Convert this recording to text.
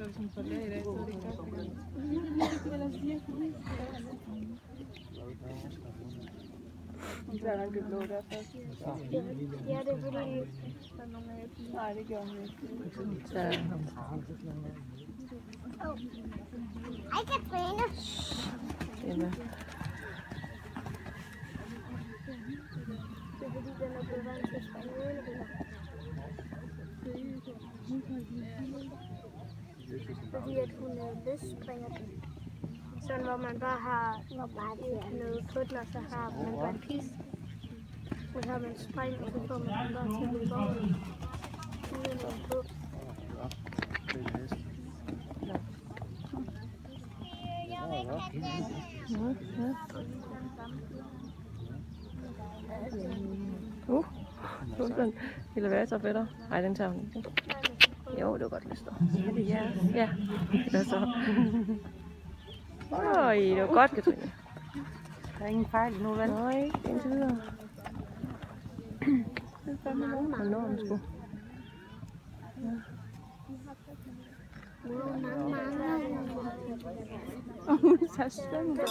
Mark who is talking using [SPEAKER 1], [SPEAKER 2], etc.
[SPEAKER 1] skal vi sådan få lag i dag, så det er godt. Der er nok det blå der først.
[SPEAKER 2] Ja, det er fordi...
[SPEAKER 1] Nej, det gjorde han ikke.
[SPEAKER 2] Hej Katrine.
[SPEAKER 3] Emma.
[SPEAKER 2] Det er fordi, den er blevet vant til at springe ølebiller. Fordi at hun løsspringer den. Sådan hvor man bare har noget på den, og så har man bare en pis. Og så har man spring, og så får man den bare til at løbe over. Uden noget på.
[SPEAKER 3] Nu er den elevator fætter. Nej, den tager hun ikke. Jo, det var godt lyst.
[SPEAKER 1] Ja, det er
[SPEAKER 3] Ja, hvad så? Øj, det var godt, Katrine.
[SPEAKER 1] Der er ingen fejl nu, vel?
[SPEAKER 3] Nej, indtil videre. Hold nå, den sgu.
[SPEAKER 2] Mange.
[SPEAKER 1] Så spændende.